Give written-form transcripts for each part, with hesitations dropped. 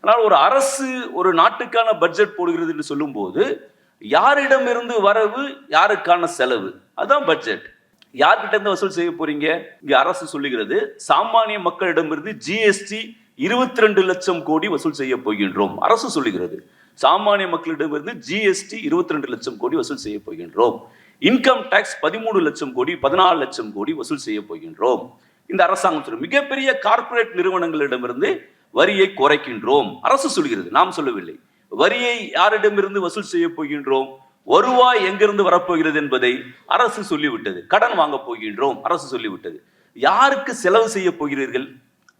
ஆனால் ஒரு அரசு ஒரு நாட்டுக்கான பட்ஜெட் போடுகிறது என்று சொல்லும்போது யாரிடமிருந்து வரவு, யாருக்கான செலவு, அதான் பட்ஜெட். யார்கிட்ட இருந்து வசூல் செய்ய போறீங்க? இங்க அரசு சொல்லுகிறது சாமானிய மக்களிடமிருந்து ஜிஎஸ்டி 22 லட்சம் கோடி வசூல் செய்ய போகின்றோம். அரசு சொல்லுகிறது சாமானிய மக்களிடமிருந்து ஜிஎஸ்டி 22 லட்சம் கோடி வசூல் செய்ய போகின்றோம். இன்கம் டாக்ஸ் 13 லட்சம் கோடி, 14 லட்சம் கோடி வசூல் செய்ய போகின்றோம். இந்த அரசாங்கம் சொல்லும் மிகப்பெரிய கார்ப்பரேட் நிறுவனங்களிடமிருந்து வரியை குறைக்கின்றோம். அரசு சொல்கிறது, நாம் சொல்லவில்லை. வரியை யாரிடமிருந்து வசூல் செய்ய போகின்றோம், வருவாய் எங்கிருந்து வரப்போகிறது என்பதை அரசு சொல்லிவிட்டது. கடன் வாங்க போகின்றோம், அரசு சொல்லிவிட்டது. யாருக்கு செலவு செய்ய போகிறீர்கள்?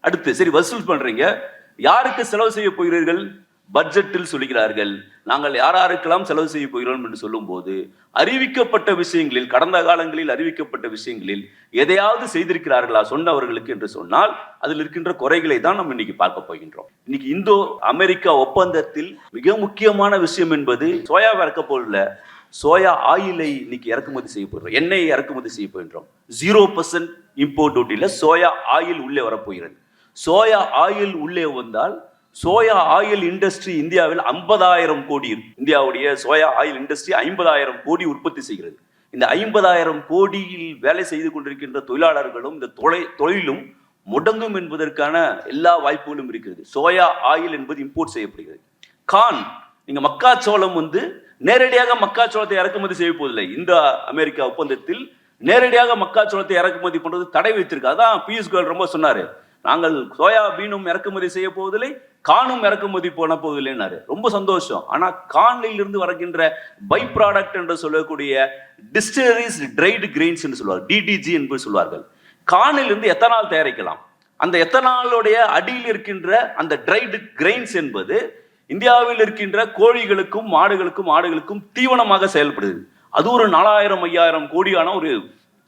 அடுத்து சரி வசூல் பண்றீங்க, யாருக்கு செலவு செய்ய போகிறீர்கள்? பட்ஜெட்டில் சொல்கிறார்கள் நாங்கள் யாருக்கெல்லாம் செலவு செய்ய போகிறோம் என்று சொல்லும் போது அறிவிக்கப்பட்ட விஷயங்களில், கடந்த காலங்களில் அறிவிக்கப்பட்ட விஷயங்களில் எதையாவது செய்திருக்கிறார்களா சொன்னவர்களுக்கு என்று சொன்னால் அதில் இருக்கின்ற குறைகளை தான் நம்ம இன்னைக்கு பார்க்க போகின்றோம். இன்னைக்கு இந்தோ அமெரிக்கா ஒப்பந்தத்தில் மிக முக்கியமான விஷயம் என்பது சோயாவை இறக்க போல சோயா ஆயிலை இன்னைக்கு இறக்குமதி செய்ய போகிறோம், எண்ணெயை இறக்குமதி செய்ய போகின்றோம். 0% இம்போர்ட் டியூட்டில சோயா ஆயில் உள்ளே வரப்போகிறது. சோயா ஆயில் உள்ளே வந்தால் சோயா ஆயில் இண்டஸ்ட்ரி இந்தியாவில் 50,000 கோடி, இந்தியாவுடைய சோயா ஆயில் இண்டஸ்ட்ரி 50,000 கோடி உற்பத்தி செய்கிறது. இந்த 50,000 கோடியில் வேலை செய்து கொண்டிருக்கின்ற தொழிலாளர்களும் இந்த தொழிலும் முடங்கும் என்பதற்கான எல்லா வாய்ப்புகளும் இருக்கிறது. சோயா ஆயில் என்பது இம்போர்ட் செய்யப்படுகிறது. கான், நீங்க மக்காச்சோளம் நேரடியாக மக்காச்சோளத்தை இறக்குமதி செய்ய போவதில்லை. இந்த அமெரிக்கா ஒப்பந்தத்தில் நேரடியாக மக்காச்சோளத்தை இறக்குமதி பண்றது தடை வைத்திருக்கு. அதான் பியூஷ் கோயல் ரொம்ப சொன்னாரு, நாங்கள் சோயாபீனும் இறக்குமதி செய்ய போவதில்லை, கானும் இறக்குமதி போன போவதில்லைன்னாரு. ரொம்ப சந்தோஷம். ஆனா கானில் இருந்து வருகின்ற பை ப்ராடக்ட் என்று சொல்லக்கூடிய டிஸ்டிலரிஸ் ட்ரைடு கிரெயின்ஸ் என்று சொல்வார்கள், டிடிஜி என்று சொல்வார்கள். கானில் இருந்து எத்தனால் தயாரிக்கலாம். அந்த எத்தனாலுடைய அடியில் இருக்கின்ற அந்த ட்ரைடு கிரெயின்ஸ் என்பது இந்தியாவில் இருக்கின்ற கோழிகளுக்கும் மாடுகளுக்கும் ஆடுகளுக்கும் தீவனமாக செயல்படுது. அது ஒரு 4,000-5,000 கோடியான ஒரு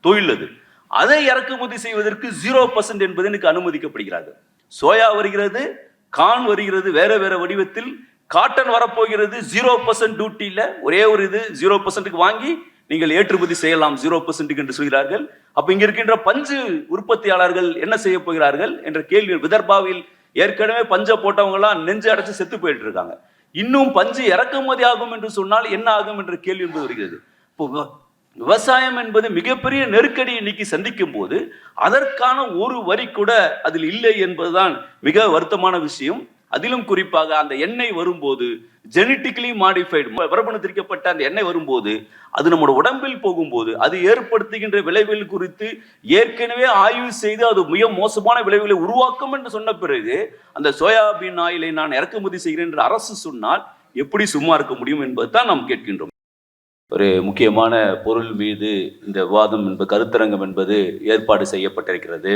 தொழில். அது அதை இறக்குமதி செய்வதற்கு 0% என்பது எனக்கு அனுமதிக்கப்படுகிறது. சோயா வருகிறது, கான் வருகிறது வேற வேற வடிவத்தில், காட்டன் வரப்போகிறது 0% டியூட்டியில். ஒரே ஒரு இது 0%க்கு வாங்கி நீங்கள் ஏற்றுமதி செய்யலாம் 0% என்று சொல்கிறார்கள். அப்ப இங்க இருக்கின்ற பஞ்சு உற்பத்தியாளர்கள் என்ன செய்ய போகிறார்கள் என்ற கேள்வி. விதர்பாவில் ஏற்கனவே பஞ்ச போட்டவங்க எல்லாம் நெஞ்சு அடைச்சு செத்து போயிட்டு இருக்காங்க. இன்னும் பஞ்சு இறக்குமதி ஆகும் என்று சொன்னால் என்ன ஆகும் என்ற கேள்வி என்பது வருகிறது. விவசாயம் என்பது மிகப்பெரிய நெருக்கடி இன்னைக்கு சந்திக்கும் போது அதற்கான ஒரு வரி கூட அதில் இல்லை என்பதுதான் மிக வருத்தமான விஷயம். அதிலும் குறிப்பாக அந்த எண்ணெய் வரும்போது ஜெனட்டிக்கலி மாடிஃபைடு, மரபணுத்திரிக்கப்பட்ட அந்த எண்ணெய் வரும்போது அது நம்முடைய உடம்பில் போகும்போது அது ஏற்படுத்துகின்ற விளைவுகள் குறித்து ஏற்கனவே ஆய்வு செய்து அது மிக மோசமான விளைவுகளை உருவாக்கும் என்று சொன்ன பிறகு அந்த சோயாபீன் ஆயிலை நான் இறக்குமதி செய்கிறேன் என்று அரசு சொன்னால் எப்படி சும்மா இருக்க முடியும் என்பது தான் நாம் கேட்கின்றோம். ஒரு முக்கியமான பொருள் மீது இந்த விவாதம் கருத்தரங்கம் என்பது ஏற்பாடு செய்யப்பட்டிருக்கிறது.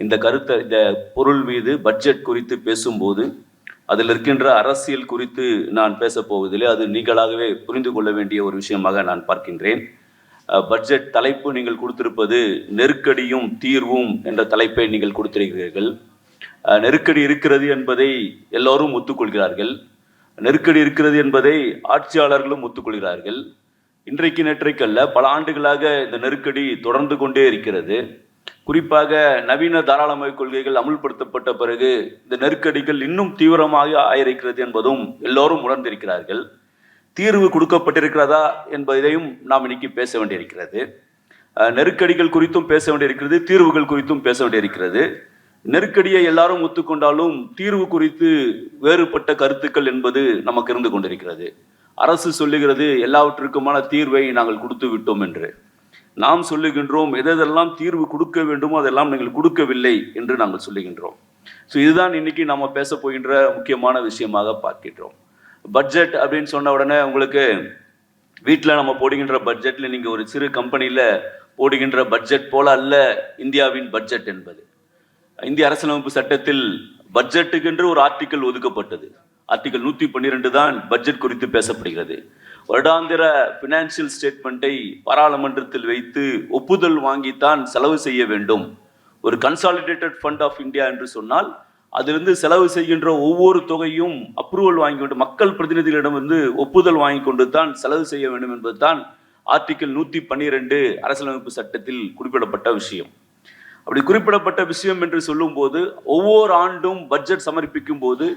இந்த பொருள் மீது பட்ஜெட் குறித்து பேசும்போது அதில் இருக்கின்ற அரசியல் குறித்து நான் பேசப் போவதில்லை. அது நீங்களாகவே புரிந்து கொள்ள வேண்டிய ஒரு விஷயமாக நான் பார்க்கின்றேன். பட்ஜெட் தலைப்பு நீங்கள் கொடுத்திருப்பது நெருக்கடியும் தீர்வும் என்ற தலைப்பை நீங்கள் கொடுத்திருக்கிறீர்கள். நெருக்கடி இருக்கிறது என்பதை எல்லோரும் ஒத்துக்கொள்கிறார்கள். நெருக்கடி இருக்கிறது என்பதை ஆட்சியாளர்களும் ஒத்துக்கொள்கிறார்கள். இன்றைக்கு நேற்றைக்கல்ல, பல ஆண்டுகளாக இந்த நெருக்கடி தொடர்ந்து கொண்டே இருக்கிறது. குறிப்பாக நவீன தாராளமய கொள்கைகள் அமுல்படுத்தப்பட்ட பிறகு இந்த நெருக்கடிகள் இன்னும் தீவிரமாக ஆயிருக்கிறது என்பதும் எல்லோரும் உணர்ந்திருக்கிறார்கள். தீர்வு கொடுக்கப்பட்டிருக்கிறதா என்பதையும் நாம் இன்னைக்கு பேச வேண்டியிருக்கிறது. நெருக்கடிகள் குறித்தும் பேச வேண்டியிருக்கிறது, தீர்வுகள் குறித்தும் பேச வேண்டியிருக்கிறது. நெருக்கடியை எல்லாரும் ஒத்துக்கொண்டாலும் தீர்வு குறித்து வேறுபட்ட கருத்துக்கள் என்பது நமக்கு இருந்து கொண்டிருக்கிறது. அரசு சொல்லுகிறது எல்லாவற்றிற்குமான தீர்வை நாங்கள் கொடுத்து விட்டோம் என்று. நாம் சொல்லுகின்றோம் எதெல்லாம் தீர்வு கொடுக்க வேண்டுமோ அதெல்லாம் நீங்கள் கொடுக்கவில்லை என்று நாங்கள் சொல்லுகின்றோம். ஸோ இதுதான் இன்னைக்கு நம்ம பேச போகின்ற முக்கியமான விஷயமாக பார்க்கின்றோம். பட்ஜெட் அப்படின்னு சொன்ன உடனே உங்களுக்கு வீட்டில் நம்ம போடுகின்ற பட்ஜெட்ல நீங்கள் ஒரு சிறு கம்பெனியில் போடுகின்ற பட்ஜெட் போல அல்ல இந்தியாவின் பட்ஜெட் என்பது. இந்திய அரசியலமைப்பு சட்டத்தில் பட்ஜெட்டுக்கென்று ஒரு ஆர்டிக்கல் ஒதுக்கப்பட்டது. ஆர்டிகல் 112 தான் பட்ஜெட் குறித்து பேசப்படுகிறது. வருடாந்திர பினான்சியல் ஸ்டேட்மெண்ட்டை பாராளுமன்றத்தில் வைத்து ஒப்புதல் வாங்கித்தான் செலவு செய்ய வேண்டும். ஒரு கன்சாலிடேட்டட் ஃபண்ட் ஆஃப் இந்தியா என்று சொன்னால் அதிலிருந்து செலவு செய்கின்ற ஒவ்வொரு தொகையும் அப்ரூவல் வாங்கி கொண்டு மக்கள் பிரதிநிதிகளிடம் ஒப்புதல் வாங்கி கொண்டு தான் செலவு செய்ய வேண்டும் என்பது தான் ஆர்டிகல் 112 அரசியலமைப்பு சட்டத்தில் குறிப்பிடப்பட்ட விஷயம். அப்படி குறிப்பிடப்பட்ட விஷயம் என்று சொல்லும் போது ஒவ்வொரு ஆண்டும் பட்ஜெட் சமர்ப்பிக்கும் போது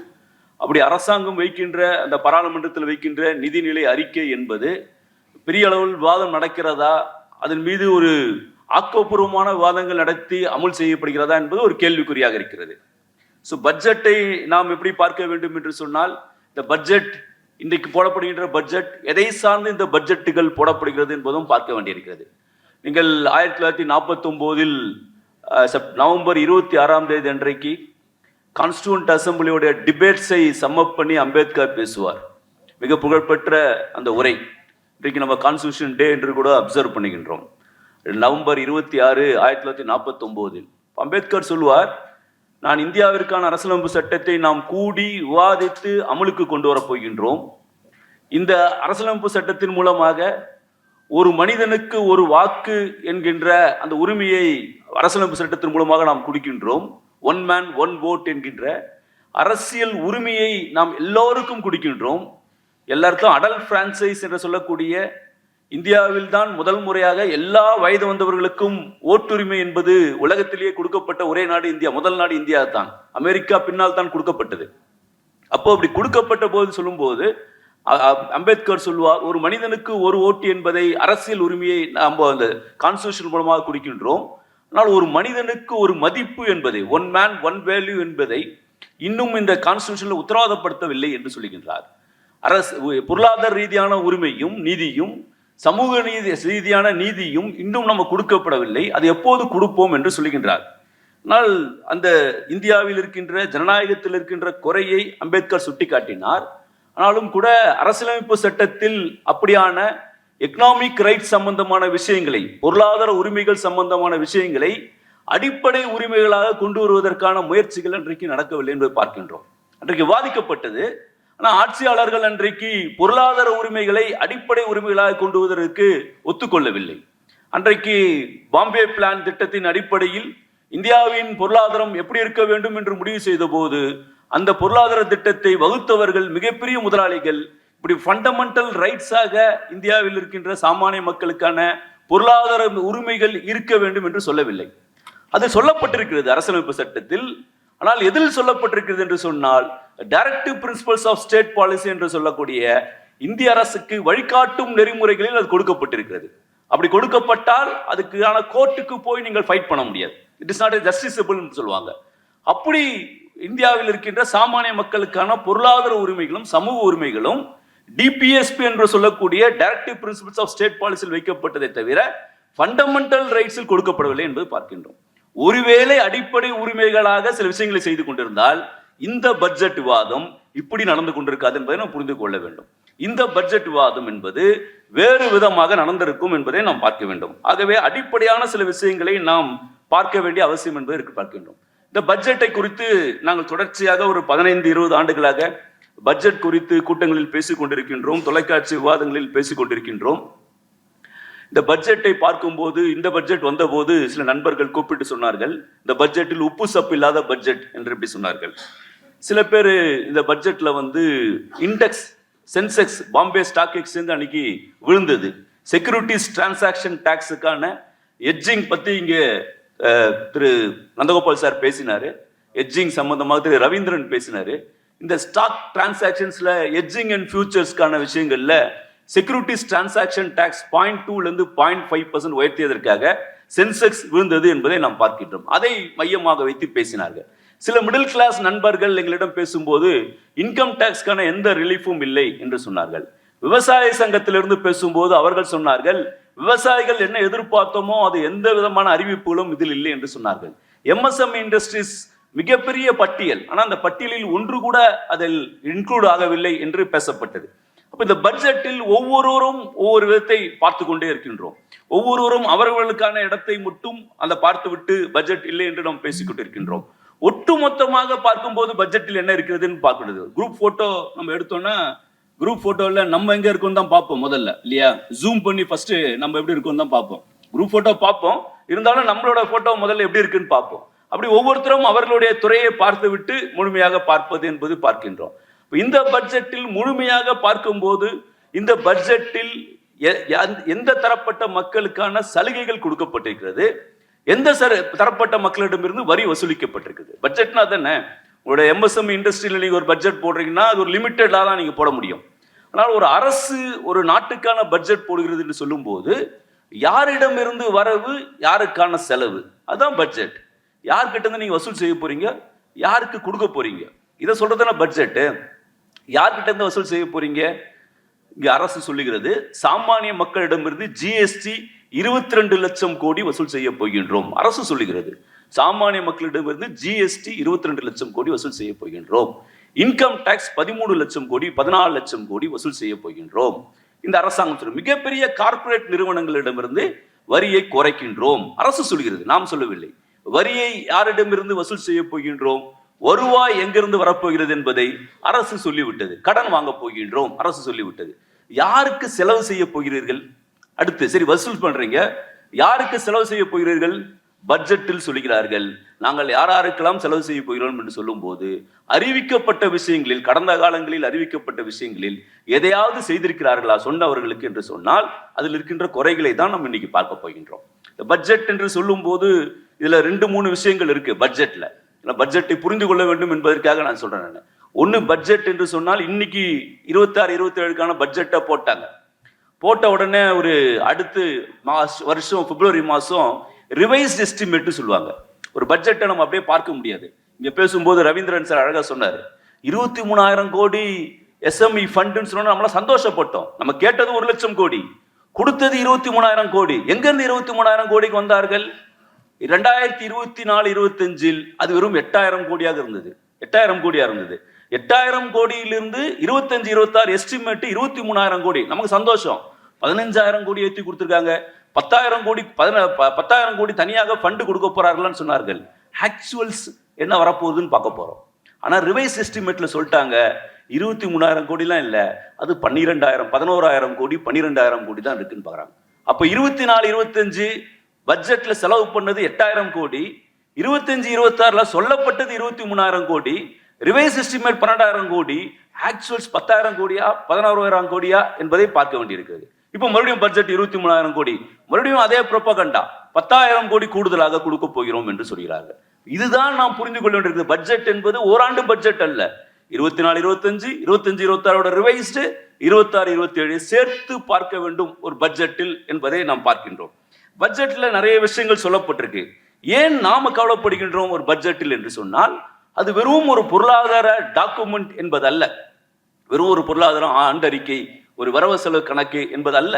அப்படி அரசாங்கம் வைக்கின்ற அந்த பாராளுமன்றத்தில் வைக்கின்ற நிதிநிலை அறிக்கை என்பது பெரிய அளவில் விவாதம் நடக்கிறதா, அதன் மீது ஒரு ஆக்கப்பூர்வமான விவாதங்கள் நடத்தி அமுல் செய்யப்படுகிறதா என்பது ஒரு கேள்விக்குறியாக இருக்கிறது. ஸோ பட்ஜெட்டை நாம் எப்படி பார்க்க வேண்டும் என்று சொன்னால், இந்த பட்ஜெட் இன்றைக்கு போடப்படுகின்ற பட்ஜெட் எதை சார்ந்து இந்த பட்ஜெட்டுகள் போடப்படுகிறது என்பதும் பார்க்க வேண்டியிருக்கிறது. நீங்கள் 1949 நவம்பர் 26 அன்றைக்கு கான்ஸ்டியூண்ட் அசம்பிளியோட டிபேட்ஸை சம்மப் பண்ணி அம்பேத்கர் பேசுவார். மிக புகழ்பெற்ற அந்த உரை இன்றைக்கு நம்ம கான்ஸ்டியூஷன் டே என்று கூட அப்சர்வ் பண்ணுகின்றோம். நவம்பர் 26, 1949 அம்பேத்கர் சொல்லுவார், நான் இந்தியாவிற்கான அரசியலமைப்பு சட்டத்தை நாம் கூடி விவாதித்து அமலுக்கு கொண்டு வரப் போகின்றோம். இந்த அரசியலமைப்பு சட்டத்தின் மூலமாக ஒரு மனிதனுக்கு ஒரு வாக்கு என்கின்ற அந்த உரிமையை அரசியலமைப்பு சட்டத்தின் மூலமாக நாம் கொடுக்கின்றோம். ஒன் மேன் ஒன் ஓட் என்கின்ற அரசியல் உரிமையை நாம் எல்லோருக்கும் கொடுக்கின்றோம். எல்லாருக்கும் அடல்ட் பிரான்சைஸ் என்று சொல்லக்கூடிய இந்தியாவில் தான் முதல் முறையாக எல்லா வயது வந்தவர்களுக்கும் ஓட்டுரிமை என்பது உலகத்திலேயே கொடுக்கப்பட்ட ஒரே நாடு இந்தியா. முதல் நாடு இந்தியா தான். அமெரிக்கா பின்னால் தான் கொடுக்கப்பட்டது. அப்போ அப்படி கொடுக்கப்பட்ட போது சொல்லும்போது அம்பேத்கர் சொல்லுவார், ஒரு மனிதனுக்கு ஒரு ஓட்டு என்பதை அரசியல் உரிமையை நாம் அந்த கான்ஸ்டியூஷன் மூலமாக கொடுக்கின்றோம். ஆனால் ஒரு மனிதனுக்கு ஒரு மதிப்பு என்பதை, ஒன் மேன் ஒன் வேல்யூ என்பதை இன்னும் இந்த கான்ஸ்டியூஷன்ல உத்தரவாதப்படுத்தவில்லை என்று சொல்லுகின்றார். பொருளாதார ரீதியான உரிமையும் நீதியும் சமூக நீதி ரீதியான நீதியும் இன்னும் நம்ம கொடுக்கப்படவில்லை. அது எப்போது கொடுப்போம் என்று சொல்லுகின்றார். ஆனால் அந்த இந்தியாவில் இருக்கின்ற ஜனநாயகத்தில் இருக்கின்ற குறையை அம்பேத்கர் சுட்டிக்காட்டினார். ஆனாலும் கூட அரசியலமைப்பு சட்டத்தில் அப்படியான எக்கனாமிக் ரைட் சம்பந்தமான விஷயங்களை, பொருளாதார உரிமைகள் சம்பந்தமான விஷயங்களை அடிப்படை உரிமைகளாக கொண்டு வருவதற்கான முயற்சிகள் அன்றைக்கு நடக்கவில்லை என்பதை பார்க்கின்றோம். அன்றைக்கு விவாதிக்கப்பட்டது. ஆனால் ஆட்சியாளர்கள் அன்றைக்கு பொருளாதார உரிமைகளை அடிப்படை உரிமைகளாக கொண்டு வருவதற்கு ஒத்துக்கொள்ளவில்லை. அன்றைக்கு பாம்பே பிளான் திட்டத்தின் அடிப்படையில் இந்தியாவின் பொருளாதாரம் எப்படி இருக்க வேண்டும் என்று முடிவு செய்த போது அந்த பொருளாதார திட்டத்தை வகுத்தவர்கள் மிகப்பெரிய முதலாளிகள். இப்படி ஃபண்டமெண்டல் ரைட்ஸாக இந்தியாவில் இருக்கின்ற சாமானிய மக்களுக்கான பொருளாதார உரிமைகள் இருக்க வேண்டும் என்று சொல்லவில்லை. அது சொல்லப்பட்டிருக்கிறது அரசியலமைப்பு சட்டத்தில். ஆனால் எதில் சொல்லப்பட்டிருக்கிறது என்று சொன்னால், directive principles of state policy என்று சொல்லக்கூடிய இந்திய அரசுக்கு வழிகாட்டும் நெறிமுறைகளில் அது கொடுக்கப்பட்டிருக்கிறது. அப்படி கொடுக்கப்பட்டால் அதுக்கான கோர்ட்டுக்கு போய் நீங்கள் ஃபைட் பண்ண முடியாது. இட் இஸ் நாட் ஜஸ்டிசபிள் சொல்லுவாங்க. அப்படி இந்தியாவில் இருக்கின்ற சாமானிய மக்களுக்கான பொருளாதார உரிமைகளும் சமூக உரிமைகளும் டிபிஎஸ்பி என்று சொல்லக்கூடிய டைரக்டிவ் பிரின்சிபல்ஸ் ஆஃப் ஸ்டேட் பாலிசியில் வைக்கப்பட்டதை தவிர ஃபண்டமெண்டல் ரைட்ஸில் கொடுக்கப்படவில்லை என்பது பார்க்கின்றோம். ஒருவேளை அடிப்படை உரிமைகளாக சில விஷயங்களை செய்து கொண்டிருந்தால் இந்த பட்ஜெட் விவாதம் இப்படி நடந்து கொண்டிருக்காது என்பதை நாம் புரிந்து கொள்ள வேண்டும். இந்த பட்ஜெட் விவாதம் என்பது வேறு விதமாக நடந்திருக்கும் என்பதை நாம் பார்க்க வேண்டும். ஆகவே அடிப்படையான சில விஷயங்களை நாம் பார்க்க வேண்டிய அவசியம் என்பதை பார்க்கின்றோம். இந்த பட்ஜெட்டை குறித்து நாங்கள் தொடர்ச்சியாக ஒரு 15-20 ஆண்டுகளாக பட்ஜெட் குறித்து கூட்டங்களில் பேசிக் கொண்டிருக்கின்றோம், தொலைக்காட்சி விவாதங்களில் பேசிக் கொண்டிருக்கின்றோம். இந்த பட்ஜெட்டை பார்க்கும்போது, இந்த பட்ஜெட் வந்தபோது சில நண்பர்கள் கூப்பிட்டு சொன்னார்கள், இந்த பட்ஜெட்டில் உப்பு சப்பு இல்லாத பட்ஜெட் என்று எப்படி சொன்னார்கள். சில பேர் இந்த பட்ஜெட்ல index Sensex Bombay stock exchange அன்னைக்கு விழுந்தது. செக்யூரிட்டிஸ் டிரான்சாக்ஷன் டாக்ஸுக்கான எட்ஜிங் பத்தி இங்கே திரு நந்தகோபால் சார் பேசினாரு. எட்ஜிங் சம்பந்தமாக திரு ரவீந்திரன் பேசினாரு. இந்த ஸ்டாக் டிரான்சாக்ஷன்ஸ்ல எட்ஜிங் அண்ட் ஃபியூச்சர்ஸ்க்கான விஷயங்கள்ல செக்யூரிட்டிஸ் டிரான்சாக்ஷன் டாக்ஸ் 0.2 0.5% உயர்த்தியதற்காக சென்செக்ஸ் விழுந்தது என்பதை நாம் பார்க்கின்றோம். அதை மையமாக வைத்து பேசினார்கள். சில மிடில் கிளாஸ் நண்பர்கள் எங்களிடம் பேசும்போது இன்கம் டாக்ஸ்க்கான எந்த ரிலீஃபும் இல்லை என்று சொன்னார்கள். விவசாய சங்கத்திலிருந்து பேசும்போது அவர்கள் சொன்னார்கள், விவசாயிகள் என்ன எதிர்பார்த்தோமோ அது எந்த விதமான அறிவிப்புகளும் இதில் இல்லை என்று சொன்னார்கள். எம்எஸ்எம்இ இண்டஸ்ட்ரீஸ் மிகப்பெரிய பட்டியல், ஆனால் அந்த பட்டியலில் ஒன்று கூட அதில் இன்க்ளூட் ஆகவில்லை என்று பேசப்பட்டது. அப்ப இந்த பட்ஜெட்டில் ஒவ்வொருவரும் ஒவ்வொரு விதத்தை பார்த்து கொண்டே இருக்கின்றோம். ஒவ்வொருவரும் அவர்களுக்கான இடத்தை மட்டும் அந்த பார்த்துவிட்டு பட்ஜெட் இல்லை என்று நாம் பேசிக்கொண்டு இருக்கின்றோம். ஒட்டுமொத்தமாக பார்க்கும்போது பட்ஜெட்டில் என்ன இருக்கிறதுன்னு பார்க்கிறது. குரூப் போட்டோ நம்ம எடுத்தோம்னா குரூப் போட்டோல நம்ம எங்க இருக்கோம் தான் பார்ப்போம் முதல்ல, இல்லையா? ஜூம் பண்ணி ஃபர்ஸ்ட் நம்ம எப்படி இருக்கோம் தான் பார்ப்போம். குரூப் போட்டோ பார்ப்போம், இருந்தாலும் நம்மளோட போட்டோ முதல்ல எப்படி இருக்குன்னு பார்ப்போம். அப்படி ஒவ்வொருத்தரும் அவர்களுடைய துறையை பார்த்து விட்டு முழுமையாக பார்ப்பது என்பது பார்க்கின்றோம். இந்த பட்ஜெட்டில் முழுமையாக பார்க்கும்போது இந்த பட்ஜெட்டில் எந்த தரப்பட்ட மக்களுக்கான சலுகைகள் கொடுக்கப்பட்டிருக்கிறது, எந்த தரப்பட்ட மக்களிடமிருந்து வரி வசூலிக்கப்பட்டிருக்கிறது. பட்ஜெட்னா தானே உங்களுடைய எம்எஸ்எம்இ இண்டஸ்ட்ரியில் நீங்கள் ஒரு பட்ஜெட் போடுறீங்கன்னா அது ஒரு லிமிட்டடாக தான் நீங்கள் போட முடியும். ஆனால் ஒரு அரசு ஒரு நாட்டுக்கான பட்ஜெட் போடுகிறது என்று சொல்லும்போது யாரிடமிருந்து வரவு, யாருக்கான செலவு, அதுதான் பட்ஜெட். யார்கிட்ட இருந்து நீங்கள் வசூல் செய்ய போறீங்க, யாருக்கு கொடுக்க போறீங்க, இதை சொல்றதுனா பட்ஜெட்டு. யார்கிட்ட இருந்து வசூல் செய்ய போறீங்க? இங்க அரசு சொல்லுகிறது சாமானிய மக்களிடமிருந்து ஜிஎஸ்டி 22 லட்சம் கோடி வசூல் செய்ய போகின்றோம். அரசு சொல்லுகிறது சாமானிய மக்களிடமிருந்து ஜிஎஸ்டி 22 லட்சம் கோடி வசூல் செய்ய போகின்றோம். இன்கம் டாக்ஸ் 13 லட்சம் கோடி 14 லட்சம் கோடி வசூல் செய்ய போகின்றோம். இந்த அரசாங்கம் மிகப்பெரிய கார்ப்பரேட் நிறுவனங்களிடமிருந்து வரியை குறைக்கின்றோம். அரசு சொல்கிறது, நாம் சொல்லவில்லை. வரியை யாரிடமிருந்து வசூல் செய்ய போகின்றோம், வருவாய் எங்கிருந்து வரப்போகிறது என்பதை அரசு சொல்லிவிட்டது. கடன் வாங்க போகின்றோம், அரசு சொல்லிவிட்டது. யாருக்கு செலவு செய்ய போகிறீர்கள்? அடுத்து சரி வசூல் பண்றீங்க, யாருக்கு செலவு செய்ய போகிறீர்கள்? பட்ஜெட்டில் சொல்லுகிறார்கள் நாங்கள் யாருக்கெல்லாம் செலவு செய்ய போகிறோம் என்று சொல்லும் போது அறிவிக்கப்பட்ட விஷயங்களில், கடந்த காலங்களில் அறிவிக்கப்பட்ட விஷயங்களில் எதையாவது செய்திருக்கிறார்களா சொன்னவர்களுக்கு என்று சொன்னால் அதில் இருக்கின்ற குறைகளை தான் நம்ம இன்னைக்கு பார்க்க போகின்றோம். இந்த பட்ஜெட் என்று சொல்லும் போது இதுல 2-3 விஷயங்கள் இருக்கு பட்ஜெட்ல. பட்ஜெட்டை புரிந்து கொள்ள வேண்டும் என்பதற்காக நான் சொல்றேன். ஒன்னு, பட்ஜெட் என்று சொன்னால் இன்னைக்கு 26-27க்கான பட்ஜெட்டை போட்டாங்க. போட்ட உடனே ஒரு அடுத்து வருஷம் பிப்ரவரி மாசம் ரிவைஸ்ட் எஸ்டிமேட் சொல்லுவாங்க. ஒரு பட்ஜெட்டை நம்ம அப்படியே பார்க்க முடியாது. இங்க பேசும்போது ரவீந்திரன் சார் அழகா சொன்னாரு, 23,000 கோடி எஸ்எம்இ ஃபண்டுன்னு சொன்னா நம்மள சந்தோஷப்பட்டோம். நம்ம கேட்டது 1 லட்சம் கோடி, கொடுத்தது 23,000 கோடி. எங்க இருந்து 23,000 கோடிக்கு வந்தார்கள்? 2024-25 அது வெறும் 8,000 கோடியாக இருந்தது. 8,000 கோடியா இருந்தது. 8,000 கோடியிலிருந்து 25-26 எஸ்டிமேட் 23,000 கோடி. நமக்கு சந்தோஷம். 15,000 கோடி ஏற்றி கொடுத்துருக்காங்க. 10,000 கோடி 10,000 கோடி தனியாக ஃபண்டு கொடுக்க போறார்கள்னு சொன்னார்கள். ஆக்சுவல்ஸ் என்ன வரப்போகுதுன்னு பார்க்க போறோம். ஆனா ரிவைஸ் எஸ்டிமேட்ல சொல்லிட்டாங்க 23,000 கோடிலாம் இல்ல, அது 12,000 11,000 கோடி 12,000 கோடி தான் இருக்குன்னு பாக்குறாங்க. அப்ப 24-25 பட்ஜெட்ல செலவு பண்ணது 8,000 கோடி, 25-26 சொல்லப்பட்டது 23,000 கோடி, ரிவைஸ் எஸ்டிமேட் 12,000 கோடி, ஆக்சுவல்ஸ் 10,000 கோடியா 11,000 கோடியா என்பதை பார்க்க வேண்டியிருக்கிறது. இப்போ மறுபடியும் பட்ஜெட் 23,000 கோடி, மறுபடியும் அதே ப்ரோபகண்டா 10,000 கோடி கூடுதலாக கொடுக்க போகிறோம் என்று சொல்கிறார்கள். இதுதான் நாம் புரிந்து கொள்ள வேண்டியிருக்கிறது. பட்ஜெட் என்பது ஓராண்டு பட்ஜெட் அல்ல. 24-25 25-26 ரிவைஸ்டு 26-27 சேர்த்து பார்க்க வேண்டும் ஒரு பட்ஜெட்டில் என்பதை நாம் பார்க்கின்றோம். பட்ஜெட்ல நிறைய விஷயங்கள் சொல்லப்பட்டிருக்கு. ஏன் நாம கவலைப்படுகின்றோம் ஒரு பட்ஜெட்டில் என்று சொன்னால், அது வெறும் ஒரு பொருளாதார டாக்குமெண்ட் என்பதல்ல, வெறும் ஒரு பொருளாதார ஆண்டறிக்கை, ஒரு வரவு செலவு கணக்கு என்பதல்ல.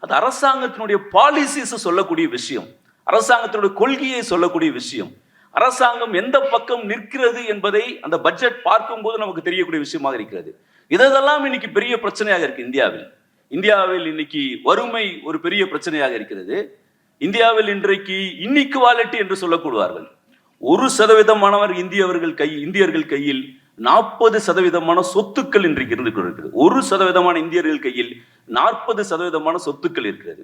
அது அரசாங்கத்தினுடைய பாலிசிஸ் சொல்லக்கூடிய விஷயம், அரசாங்கத்தினுடைய கொள்கையை சொல்லக்கூடிய விஷயம், அரசாங்கம் எந்த பக்கம் நிற்கிறது என்பதை அந்த பட்ஜெட் பார்க்கும்போது நமக்கு தெரியக்கூடிய விஷயமாக இருக்கிறது. இதெல்லாம் இன்னைக்கு பெரிய பிரச்சனையாக இருக்கு இந்தியாவில். இந்தியாவில் இன்னைக்கு வறுமை ஒரு பெரிய பிரச்சனையாக இருக்கிறது. இந்தியாவில் இன்றைக்கு இன்இக்வாலிட்டி என்று சொல்லக்கூடுவார்கள். 1% இந்தியர்கள் கையில் 40% சொத்துக்கள் இன்றைக்கு இருந்து கொண்டிருக்கிறது. 1% இந்தியர்கள் கையில் 40% சொத்துக்கள் இருக்கிறது.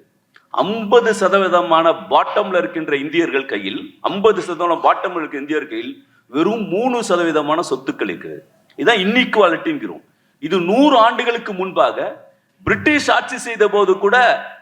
50% பாட்டம்ல இருக்கின்ற இந்தியர்கள் கையில் 50% பாட்டம்ல இருக்க இந்தியர்கள் கையில் வெறும் 3% சொத்துக்கள் இருக்கிறது. இதான் இன்இக்வாலிட்டிங்கிறோம். இது 100 ஆண்டுகளுக்கு முன்பாக பிரிட்டிஷ் ஆட்சி செய்த போது கூட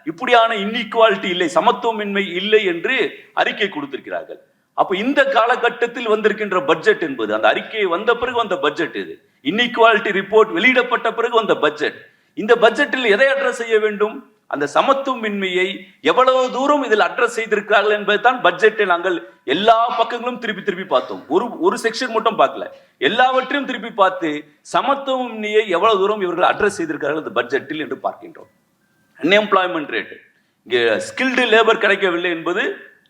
இப்படியான இன்இக்வாலிட்டி இல்லை, சமத்துவமின்மை இல்லை என்று அறிக்கை கொடுத்திருக்கிறார்கள். அப்ப இந்த காலகட்டத்தில் வந்திருக்கின்ற பட்ஜெட் என்பது, அந்த அறிக்கை வந்த பிறகு வந்த பட்ஜெட், இது இன்இக்வாலிட்டி ரிப்போர்ட் வெளியிடப்பட்ட பிறகு வந்த பட்ஜெட். இந்த பட்ஜெட்டில் எதை அட்ரஸ் செய்ய வேண்டும்? அந்த சமத்துவமின்மையை எவ்வளவு தூரம் இதில் அட்ரஸ் செய்திருக்கிறார்கள் என்பதுதான் பட்ஜெட்டை நாங்கள் எல்லா பக்கங்களும் திருப்பி பார்த்தோம். ஒரு செக்ஷன் மட்டும் பார்க்கல, எல்லாவற்றையும் திருப்பி பார்த்து சமத்துவமின்மையை எவ்வளவு தூரம் இவர்கள் அட்ரஸ் செய்திருக்கிறார்கள் இந்த பட்ஜெட்டில் என்று பார்க்கின்றோம். அன்எம்ப்ளாய்மெண்ட் ரேட், இங்கே ஸ்கில்டு லேபர் கிடைக்கவில்லை என்பது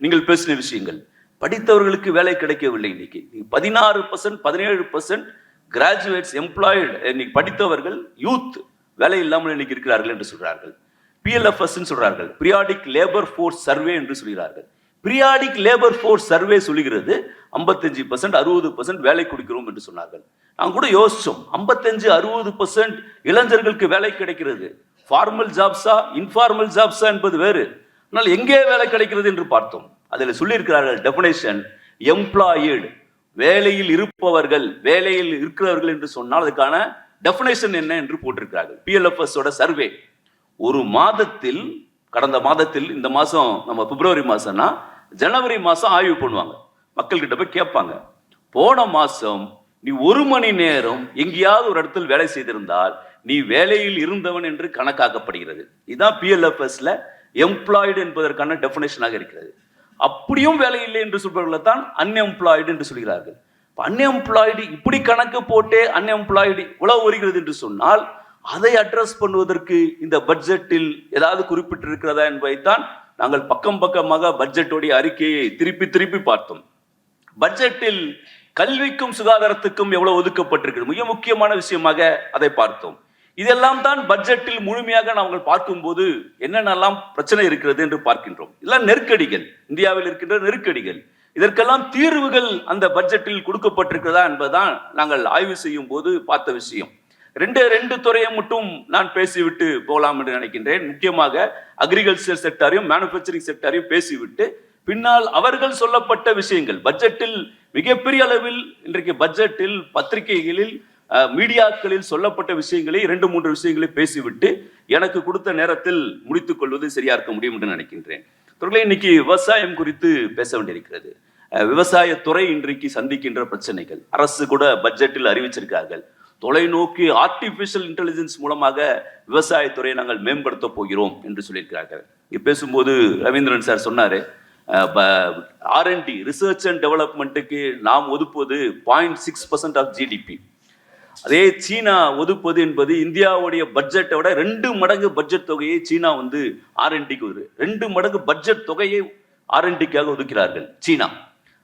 நீங்கள் பேசின விஷயங்கள். படித்தவர்களுக்கு வேலை கிடைக்கவில்லை. இன்னைக்கு 16% 17% கிராஜுவேட்ஸ் எம்ப்ளாய்டு, இன்னைக்கு படித்தவர்கள் யூத் வேலை இல்லாமல் இன்னைக்கு இருக்கிறார்கள் என்று சொல்றார்கள். PLFS சொல்றார்கள், பீரியாடிக் லேபர் ஃபோர்ஸ் சர்வே என்று சொல்கிறார்கள். பீரியாடிக் லேபர் ஃபோர்ஸ் சர்வே சொல்லுகிறது 55% 60% வேலை கொடுக்கிறோம் என்று சொன்னார்கள். நாங்கள் கூட யோசிச்சோம், 55-60% இளைஞர்களுக்கு வேலை கிடைக்கிறது. ஃபார்மல் ஜாப்ஸா இன்ஃபார்மல் ஜாப்ஸா என்பது வேறு. ஆனால் எங்கே வேலை கிடைக்கிறது என்று பார்த்தோம். அதில் சொல்லியிருக்கிறார்கள் டெஃபினேஷன், எம்ப்ளாய்டு, வேலையில் இருப்பவர்கள், வேலையில் இருக்கிறவர்கள் என்று சொன்னால் அதுக்கான டெஃபினேஷன் என்ன என்று போட்டிருக்கிறார்கள். PLFS சர்வே ஒரு மாதத்தில், கடந்த மாதத்தில், இந்த மாசம் நம்ம பிப்ரவரி மாசம்னா ஜனவரி மாசம் ஆய்வு பண்ணுவாங்க, மக்கள்கிட்ட போய் கேட்பாங்க. போன மாசம் நீ 1 மணி நேரம் எங்கேயாவது ஒரு இடத்தில் வேலை செய்திருந்தால் நீ வேலையில் இருந்தவன் என்று கணக்காக்கப்படுகிறது. இதுதான் PLFSல எம்ப்ளாய்டு என்பதற்கான டெஃபினேஷனாக இருக்கிறது. அப்படியும் வேலை இல்லை என்று சொல்பவர்களை தான் அன்எம்ப்ளாய்டு என்று சொல்கிறார்கள். அன்எம்ப்ளாய்டு இப்படி கணக்கு போட்டே அன்எம்ப்ளாய்டு இவ்வளவு வருகிறது என்று சொன்னால் அதை அட்ரஸ் பண்ணுவதற்கு இந்த பட்ஜெட்டில் ஏதாவது குறிப்பிட்டிருக்கிறதா என்பதைத்தான் நாங்கள் பக்கம் பக்கமாக பட்ஜெட்டோடைய அறிக்கையை திருப்பி திருப்பி பார்த்தோம். பட்ஜெட்டில் கல்விக்கும் சுகாதாரத்துக்கும் எவ்வளவு ஒதுக்கப்பட்டிருக்கிறது மிக முக்கியமான விஷயமாக அதை பார்த்தோம். இதெல்லாம் தான் பட்ஜெட்டில் முழுமையாக நாங்கள் பார்க்கும்போது என்னென்னலாம் பிரச்சனை இருக்கிறது என்று பார்க்கின்றோம். இதெல்லாம் நெருக்கடிகள், இந்தியாவில் இருக்கின்ற நெருக்கடிகள். இதற்கெல்லாம் தீர்வுகள் அந்த பட்ஜெட்டில் கொடுக்கப்பட்டிருக்கிறதா என்பதுதான் நாங்கள் ஆய்வு செய்யும் போது பார்த்த விஷயம். ரெண்டு துறையை மட்டும் நான் பேசிவிட்டு போகலாம் என்று நினைக்கின்றேன். முக்கியமாக அக்ரிகல்ச்சர் செக்டாரையும் மேனுஃபேக்சரிங் செக்டாரையும் பேசிவிட்டு பின்னால் அவர்கள் சொல்லப்பட்ட விஷயங்கள் பட்ஜெட்டில் மிகப்பெரிய அளவில் இன்றைக்கு பட்ஜெட்டில் பத்திரிகைகளில் மீடியாக்களில் சொல்லப்பட்ட விஷயங்களை 2-3 விஷயங்களை பேசிவிட்டு எனக்கு கொடுத்த நேரத்தில் முடித்துக் கொள்வது சரியா இருக்க முடியும் என்று நினைக்கின்றேன். இன்னைக்கு விவசாயம் குறித்து பேச வேண்டியிருக்கிறது. விவசாயத்துறை இன்றைக்கு சந்திக்கின்ற பிரச்சனைகள் அரசு கூட பட்ஜெட்டில் அறிவிச்சிருக்கார்கள். தொலைநோக்கி ஆர்டிபிஷியல் இன்டெலிஜென்ஸ் மூலமாக விவசாயத்துறையை நாங்கள் மேம்படுத்த போகிறோம் என்று சொல்லியிருக்கிறார்கள். இங்க பேசும்போது ரவீந்திரன் சார் சொன்னாரு, R&D ரிசர்ச் அண்ட் டெவலப்மெண்ட்டுக்கு நாம் ஒதுக்குவது 0.6% ஆஃப் GDP. அதே சீனா ஒதுக்குவது என்பது இந்தியாவுடைய பட்ஜெட்டை விட 2 மடங்கு பட்ஜெட் தொகையை சீனா R&Dக்கு 2 மடங்கு பட்ஜெட் தொகையை R&Dக்காக ஒதுக்கிறார்கள் சீனா.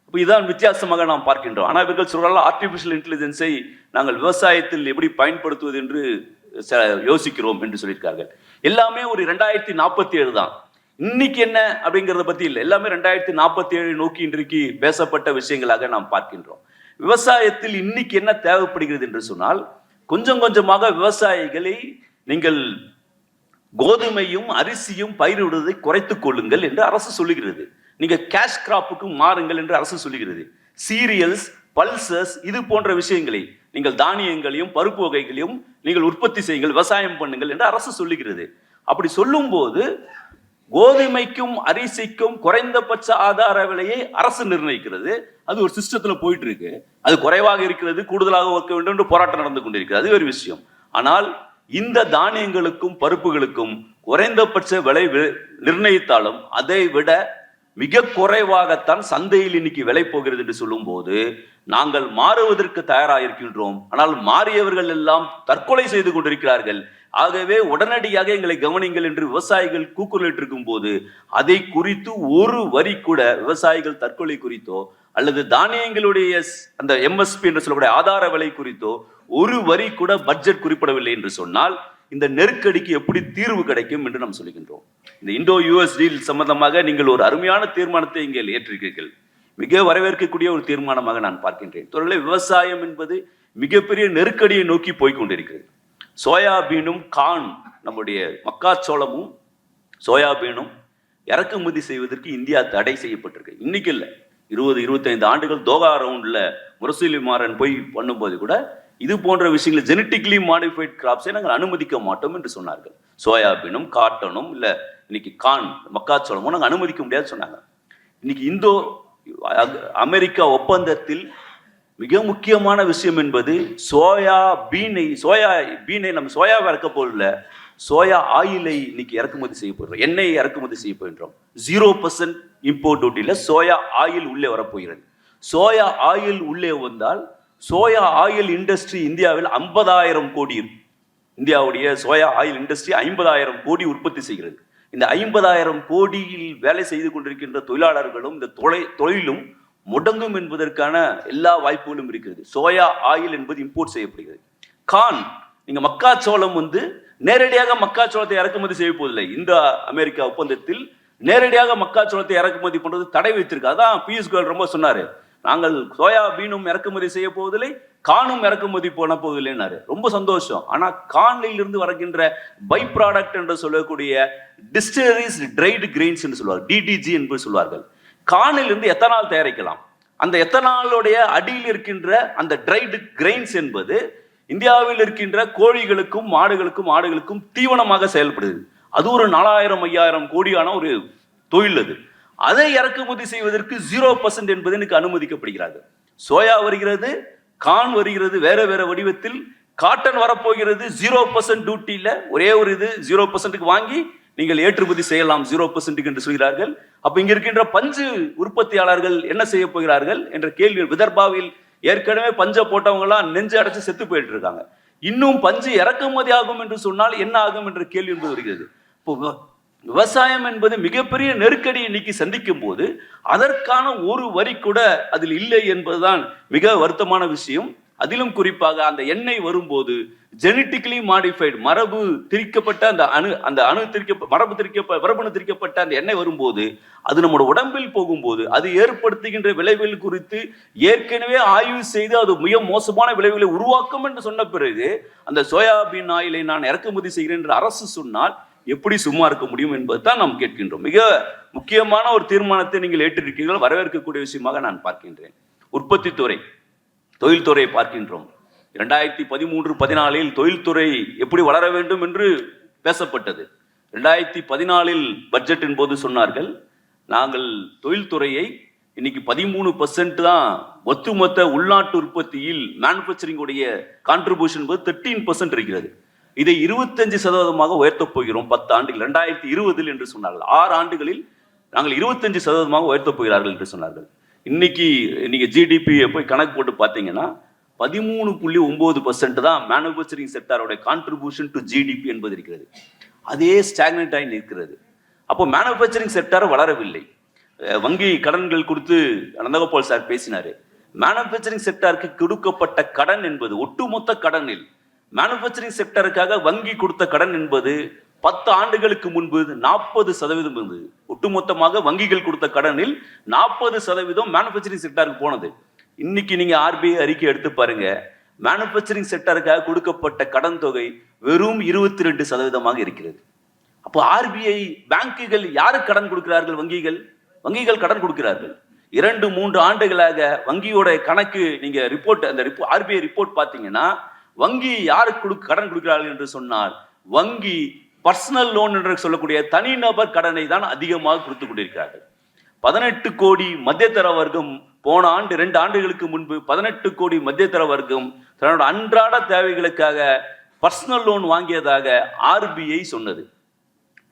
அப்போ இதான் வித்தியாசமாக நாம் பார்க்கின்றோம். ஆனால் இவர்கள் சொல்றாங்க ஆர்டிபிஷியல் இன்டெலிஜென்ஸை நாங்கள் விவசாயத்தில் எப்படி பயன்படுத்துவது என்று யோசிக்கிறோம் என்று சொல்லியிருக்கார்கள். எல்லாமே ஒரு 2047 தான். இன்னைக்கு என்ன அப்படிங்கிறத பத்தி இல்லை, எல்லாமே 2047 நோக்கி இன்றைக்கு பேசப்பட்ட விஷயங்களாக நாம் பார்க்கின்றோம். விவசாயத்தில் இன்னைக்கு என்ன தேவைப்படுகிறது என்று சொன்னால், கொஞ்சம் கொஞ்சமாக விவசாயிகளை நீங்கள் கோதுமையும் அரிசியும் பயிரிடுவதை குறைத்துக் கொள்ளுங்கள் என்று அரசு சொல்லுகிறது. நீங்க கேஷ் கிராப்புக்கு மாறுங்கள் என்று அரசு சொல்லுகிறது. சீரியல்ஸ், பல்சஸ் இது போன்ற விஷயங்களை நீங்கள் தானியங்களையும் பருப்பு வகைகளையும் நீங்கள் உற்பத்தி செய்யுங்கள், விவசாயம் பண்ணுங்கள் என்று அரசு சொல்லுகிறது. அப்படி சொல்லும் போது கோதுமைக்கும் அரிசிக்கும் குறைந்தபட்ச ஆதார விலையை அரசு நிர்ணயிக்கிறது. அது ஒரு சிஸ்டத்துல போயிட்டு இருக்கு. அது குறைவாக இருக்கிறது, கூடுதலாக வைக்க வேண்டும் என்று போராட்டம் நடந்து கொண்டிருக்கிறது. அது ஒரு விஷயம். ஆனால் இந்த தானியங்களுக்கும் பருப்புகளுக்கும் குறைந்தபட்ச விலை நிர்ணயித்தாலும் அதை விட மிக குறைவாகத்தான் சந்தையில் இன்னைக்கு விலை போகிறது என்று சொல்லும் போது நாங்கள் மாறுவதற்கு தயாராக இருக்கின்றோம். ஆனால் மாறியவர்கள் எல்லாம் தற்கொலை செய்து கொண்டிருக்கிறார்கள். ஆகவே உடனடியாக எங்களை கவனிங்கள் என்று விவசாயிகள் கூக்குரலிட்டு இருக்கும் போது அதை குறித்து ஒரு வரி கூட விவசாயிகள் தற்கொலை குறித்தோ அல்லது தானியங்களுடைய அந்த MSP என்று சொல்லக்கூடிய ஆதார விலை குறித்தோ ஒரு வரி கூட பட்ஜெட் குறிப்பிடவில்லை என்று சொன்னால் இந்த நெருக்கடிக்கு எப்படி தீர்வு கிடைக்கும் என்று நாம் சொல்லுகின்றோம். இந்த இந்தோ US டீல் சம்பந்தமாக நீங்கள் ஒரு அருமையான தீர்மானத்தை இங்கே ஏற்றிருக்கிறீர்கள். மிக வரவேற்கக்கூடிய ஒரு தீர்மானமாக நான் பார்க்கின்றேன். விவசாயம் என்பது மிகப்பெரிய நெருக்கடியை நோக்கி போய்கொண்டிருக்கிறது. சோயாபீனும் கான் நம்முடைய மக்காச்சோளமும் சோயாபீனும் இறக்குமதி செய்வதற்கு இந்தியா தடை செய்யப்பட்டிருக்கு. இன்னைக்கு இல்லை, 20-25 ஆண்டுகள் தோகா ரவுண்ட்ல முரசொலி மாறன் போய் பண்ணும்போது கூட இது போன்ற விஷயங்கள் ஜெனட்டிக்கலி மாடிஃபைட் கிராப்ஸை நாங்கள் அனுமதிக்க மாட்டோம் என்று சொன்னார்கள். சோயாபீனும் காட்டனும் இல்லை இன்னைக்கு கான் மக்காச்சோளமும் நாங்கள் அனுமதிக்க முடியாது சொன்னாங்க. இன்னைக்கு இந்தோ அமெரிக்கா ஒப்பந்தத்தில் மிக முக்கியமான விஷயம் என்பது சோயா பீனை நம்ம சோயாவை இறக்க போதில்லை, சோயா ஆயிலை இன்னைக்கு இறக்குமதி செய்ய போகிறோம், எண்ணெய் இறக்குமதி செய்ய போகின்றோம். 0% இம்போர்ட் டியூட்டியில் சோயா ஆயில் உள்ளே வரப்போகிறது. சோயா ஆயில் உள்ளே வந்தால் சோயா ஆயில் இண்டஸ்ட்ரி இந்தியாவில் 50,000 கோடி, இந்தியாவுடைய சோயா ஆயில் இண்டஸ்ட்ரி 50,000 கோடி உற்பத்தி செய்கிறது. இந்த 50,000 கோடியில் வேலை செய்து கொண்டிருக்கின்ற தொழிலாளர்களும் இந்த தொழிலும் முடங்கும் என்பதற்கான எல்லா வாய்ப்புகளும் இருக்கிறது. சோயா ஆயில் என்பது இம்போர்ட் செய்யப்படுகிறது. கான் நீங்க மக்காச்சோளம் நேரடியாக மக்காச்சோளத்தை இறக்குமதி செய்ய போவதில்லை. இந்த அமெரிக்கா ஒப்பந்தத்தில் நேரடியாக மக்காச்சோளத்தை இறக்குமதி பண்றது தடை வைத்திருக்கு. அதான் பியூஷ் கோயல் ரொம்ப சொன்னாரு, நாங்கள் சோயாபீனும் இறக்குமதி செய்ய போவதில்லை, கானும் இறக்குமதி போன போவதில்லைன்னாரு. ரொம்ப சந்தோஷம். ஆனா கானில் இருந்து வருகின்ற பை ப்ராடக்ட் என்று சொல்லக்கூடிய டிஸ்டிலரிஸ் ட்ரைடு கிரெயின்ஸ் என்று சொல்வார்கள், DDG என்று சொல்வார்கள். கானில் இருந்து எத்தனால் தயாரிக்கலாம். அந்த எத்தனாலுடைய அடியில் இருக்கின்ற அந்த ட்ரைடு கிரெயின்ஸ் என்பது இந்தியாவில் இருக்கின்ற கோழிகளுக்கும் மாடுகளுக்கும் ஆடுகளுக்கும் தீவனமாக செயல்படுது. அது ஒரு 4,000-5,000 கோடியான ஒரு தொழில். அது அதை இறக்குமதி செய்வதற்கு 0% என்பது எனக்கு அனுமதிக்கப்படுகிறது. சோயா வருகிறது, கான் வருகிறது வேற வேற வடிவத்தில், காட்டன் வரப்போகிறது 0% டியூட்டியில், ஒரே ஒரு இது 0%க்கு வாங்கி நீங்கள் ஏற்றுமதி செய்யலாம் 0% என்று சொல்கிறார்கள். அப்ப இங்க இருக்கின்ற பஞ்சு உற்பத்தியாளர்கள் என்ன செய்ய போகிறார்கள் என்ற கேள்வி. விதர்பாவில் ஏற்கனவே பஞ்சை போட்டவங்க எல்லாம் நெஞ்சு அடைச்சு செத்து போயிட்டு இருக்காங்க. இன்னும் பஞ்சு இறக்குமதி ஆகும் என்று சொன்னால் என்ன ஆகும் என்ற கேள்வி என்பது வருகிறது. இப்போ விவசாயம் என்பது மிகப்பெரிய நெருக்கடி இன்னைக்கு சந்திக்கும் போது அதற்கான ஒரு வரி கூட அதில் இல்லை என்பதுதான் மிக வருத்தமான விஷயம். அதிலும் குறிப்பாக அந்த எண்ணெய் வரும்போது ஜெனட்டிக்கலி மாடிஃபைடு, மரபு திரிக்கப்பட்ட மரபணு திரிக்கப்பட்ட அந்த எண்ணெய் வரும்போது அது நம்முடைய உடம்பில் போகும்போது அது ஏற்படுத்துகின்ற விளைவுகள் குறித்து ஏற்கனவே ஆய்வு செய்து அது மிக மோசமான விளைவுகளை உருவாக்கும் என்று சொன்ன பிறகு அந்த சோயாபீன் ஆயிலை நான் இறக்குமதி செய்கிறேன் என்று அரசு சொன்னால் எப்படி சும்மா இருக்க முடியும் என்பதுதான் நாம் கேட்கின்றோம். மிக முக்கியமான ஒரு தீர்மானத்தை நீங்கள் ஏற்றிருக்கீர்கள், வரவேற்கக்கூடிய விஷயமாக நான் பார்க்கின்றேன். உற்பத்தி துறை, தொழில்துறையை பார்க்கின்றோம். 2013-14 தொழில்துறை எப்படி வளர வேண்டும் என்று பேசப்பட்டது. 2014 பட்ஜெட்டின் போது சொன்னார்கள், நாங்கள் தொழில்துறையை இன்னைக்கு 13% தான் ஒட்டுமொத்த உள்நாட்டு உற்பத்தியில் மேனுபேக்சரிங் உடைய கான்ட்ரிபியூஷன் 13% இருக்கிறது. இதை 25% உயர்த்தப் போகிறோம் 10 ஆண்டுகள், 2020 என்று சொன்னார்கள். 6 ஆண்டுகளில் நாங்கள் 25% உயர்த்தப் போகிறார்கள் என்று சொன்னார்கள். இன்னைக்கு நீங்க ஜிடிபி போய் கணக்கு போட்டு பார்த்தீங்கன்னா 13.9% தான் மேனுபேக்சரிங் செக்டாரோட கான்ட்ரிபியூஷன் டு ஜிடிபி என்பது இருக்கிறது. அதே ஸ்டாக்னேட் ஆகி நிற்கிறது. அப்போ மேனுபேக்சரிங் செக்டார் வளரவில்லை. வங்கி கடன்கள் கொடுத்து நந்தகோபால் சார் பேசினாரு. மேனுபேக்சரிங் செக்டாருக்கு கொடுக்கப்பட்ட கடன் என்பது ஒட்டுமொத்த கடனில் மேனுபேக்சரிங் செக்டருக்காக வங்கி கொடுத்த கடன் என்பது 10 ஆண்டுகளுக்கு முன்பு 40% இருந்தது. ஒட்டுமொத்தமாக வங்கிகள் கொடுத்த கடனில் 40% மேனுபேக்சரிங் செக்டருக்கு போனது. இன்னைக்கு நீங்க ஆர்பிஐ அறிக்கை எடுத்து பாருங்க, மேனுபேக்சரிங் செக்டருக்காக கொடுக்கப்பட்ட கடன் தொகை வெறும் 22% இருக்கிறது. அப்போ ஆர்பிஐ, பேங்குகள் யாரு கடன் கொடுக்கிறார்கள்? வங்கிகள் கடன் கொடுக்கிறார்கள். 2-3 ஆண்டுகளாக வங்கியோட கணக்கு நீங்க ரிப்போர்ட், அந்த ஆர்பிஐ ரிப்போர்ட் பார்த்தீங்கன்னா வங்கி யாருக்கு கடன் கொடுக்கிறார்கள் என்று சொன்னால் வங்கி பர்சனல் லோன் என்று சொல்லக்கூடிய தனிநபர் கடனை தான் அதிகமாக கொடுத்து கொண்டிருக்கிறார்கள். 18 கோடி மத்தியதர வர்க்கம் போன ஆண்டு 2 ஆண்டுகளுக்கு முன்பு 18 கோடி மத்தியதர வர்க்கம் தன்னோட அன்றாட தேவைகளுக்காக பர்சனல் லோன் வாங்கியதாக ஆர்பிஐ சொன்னது.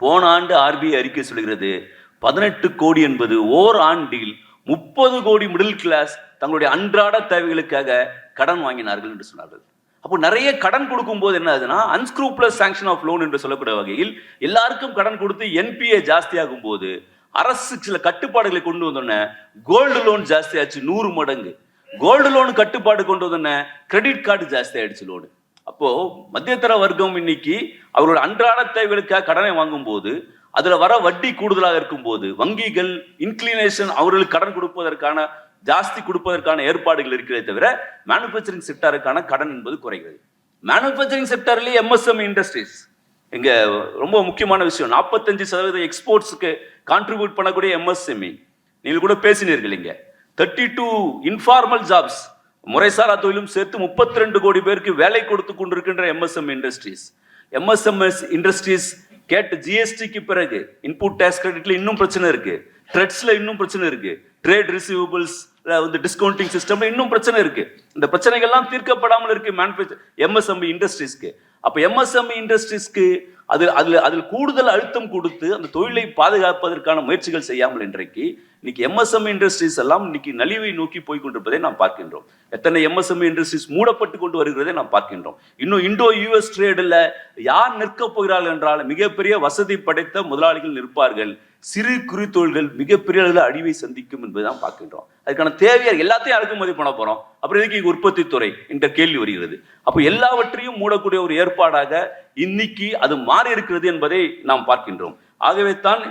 போன ஆண்டு ஆர்பிஐ அறிக்கை சொல்கிறது 18 கோடி என்பது ஓர் ஆண்டில் 30 கோடி மிடில் கிளாஸ் தங்களுடைய அன்றாட தேவைகளுக்காக கடன் வாங்கினார்கள் என்று சொன்னார்கள். அப்போ நிறைய கடன் கொடுக்கும் போது என்ன ஆகுதுன்னா அன்ஸ்க்ரூப்ளஸ் சாங்ஷன் ஆஃப் லோன் என்று சொல்லக்கூடிய வகையில் எல்லாருக்கும் கடன் கொடுத்து என்பிஏ ஜாஸ்தியாகும் போது அரசு சில கட்டுப்பாடுகளை கொண்டு வந்தோன்னே கோல்டு லோன் ஜாஸ்தியாச்சு 100 மடங்கு. கோல்டு லோன் கட்டுப்பாடு கொண்டு வந்தோன்னே கிரெடிட் கார்டு ஜாஸ்தி ஆயிடுச்சு லோடு. அப்போ மத்தியதர வர்க்கம் இன்னைக்கு அவரோட அன்றாட தேவைகளுக்காக கடனை வாங்கும் போது அதுல வர வட்டி கூடுதலாக இருக்கும் போது வங்கிகள் இன்க்ளினேஷன் அவர்களுக்கு கடன் கொடுப்பதற்கான ஜாஸ்தி கொடுப்பதற்கான ஏற்பாடுகள் இருக்கிறதே தவிர மேனுபேக்சரிங் செக்டாருக்கான கடன் என்பது குறைகிறது. மேனுபேக்சரிங் செக்டார்லேயே எம்எஸ்எம்இ இண்டஸ்ட்ரீஸ் இங்க ரொம்ப முக்கியமான விஷயம். 45% எக்ஸ்போர்ட்ஸுக்கு கான்ட்ரிபியூட் பண்ணக்கூடிய எம்எஸ்எம்இ. நீங்க கூட பேசினீர்கள் இங்க 32 இன்ஃபார்மல் ஜாப்ஸ், முறைசாரா தொழிலும் சேர்த்து 32 கோடி பேருக்கு வேலை கொடுத்து கொண்டிருக்கின்ற எம்எஸ்எம்இ இண்டஸ்ட்ரீஸ். எம்எஸ்எம்எஸ் இண்டஸ்ட்ரீஸ் கேட்ட ஜிஎஸ்டிக்கு பிறகு இன்புட் டேக்ஸ் கிரெடிட்ல இன்னும் பிரச்சனை இருக்கு, ட்ரெட்ஸ்ல இன்னும் பிரச்சனை இருக்கு, ட்ரேட் ரிசீவபிள்ஸ் டிஸ்கவுண்டிங் சிஸ்டம்ல இன்னும் பிரச்சனை இருக்கு. இந்த பிரச்சனைகள்லாம் தீர்க்கப்படாமல் இருக்கு எம்எஸ்எம்இ இண்டஸ்ட்ரீஸ்க்கு. அப்ப எம்எஸ்எம்இ இண்டஸ்ட்ரீஸ்க்கு அதில் கூடுதல் அழுத்தம் கொடுத்து அந்த தொழிலை பாதுகாப்பதற்கான முயற்சிகள் செய்யாமல் இன்றைக்கு இன்னைக்கு எம்எஸ்எம்இ இண்டஸ்ட்ரீஸ் எல்லாம் இன்னைக்கு நலிவை நோக்கி போய் கொண்டிருப்பதை நாம் பார்க்கின்றோம். எத்தனை எம்எஸ்எம்இ இண்டஸ்ட்ரீஸ் மூடப்பட்டு கொண்டு வருகிறதை நாம் பார்க்கின்றோம். இன்னும் இண்டோ யூஎஸ் ட்ரேடில் யார் நிற்க போகிறார்கள் என்றால் மிகப்பெரிய வசதி படைத்த முதலாளிகள் நிற்பார்கள். சிறு குறு தொழில்கள் மிகப்பெரிய அளவில் அழிவை சந்திக்கும் என்பதுதான் பார்க்கின்றோம். அதுக்கான தேவையாக எல்லாத்தையும் இறக்குமதி பண்ண போறோம், அப்புறம் எதுக்கு உற்பத்தி துறை என்ற கேள்வி வருகிறது. அப்போ எல்லாவற்றையும் மூடக்கூடிய ஒரு ஏற்பாடாக இன்னைக்கு அது மாறி இருக்கிறது என்பதை நாம் பார்க்கின்றோம். ஆகவே தான்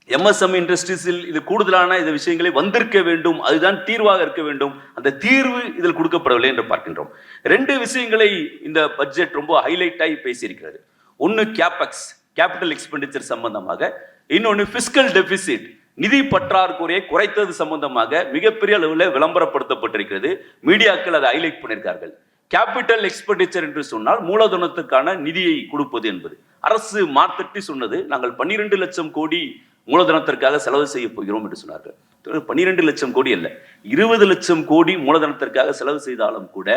எம்எஸ்எம்இ இண்டஸ்ட்ரீஸில் இது கூடுதலான இந்த விஷயங்களை வந்திருக்க வேண்டும், அதுதான் தீர்வாக இருக்க வேண்டும். அந்த தீர்வு இதில் கொடுக்கப்படவில்லை என்று பார்க்கின்றோம். 2 விஷயங்களை இந்த பட்ஜெட் ரொம்ப ஹைலைட் ஆகி பேசியிருக்கிறது. ஒன்று கேபெக்ஸ், கேபிட்டல் எக்ஸ்பெண்டிச்சர் சம்பந்தமாக, இன்னொன்று பிஸ்கல் டெபிசிட், நிதி பற்றாக்குறையை குறைத்தது சம்பந்தமாக மிகப்பெரிய அளவில் விளம்பரப்படுத்தப்பட்டிருக்கிறது. மீடியாக்கள் அதை ஹைலைட் பண்ணியிருக்கார்கள். கேபிட்டல் எக்ஸ்பெண்டிச்சர் என்று சொன்னால் மூலதனத்துக்கான நிதியை கொடுப்பது என்பது அரசு மார்த்தட்டி சொன்னது. நாங்கள் 12 லட்சம் கோடி மூலதனத்திற்காக செலவு செய்ய போகிறோம் என்று சொன்னார்கள். 12 லட்சம் கோடி அல்ல, 20 லட்சம் கோடி மூலதனத்திற்காக செலவு செய்தாலும் கூட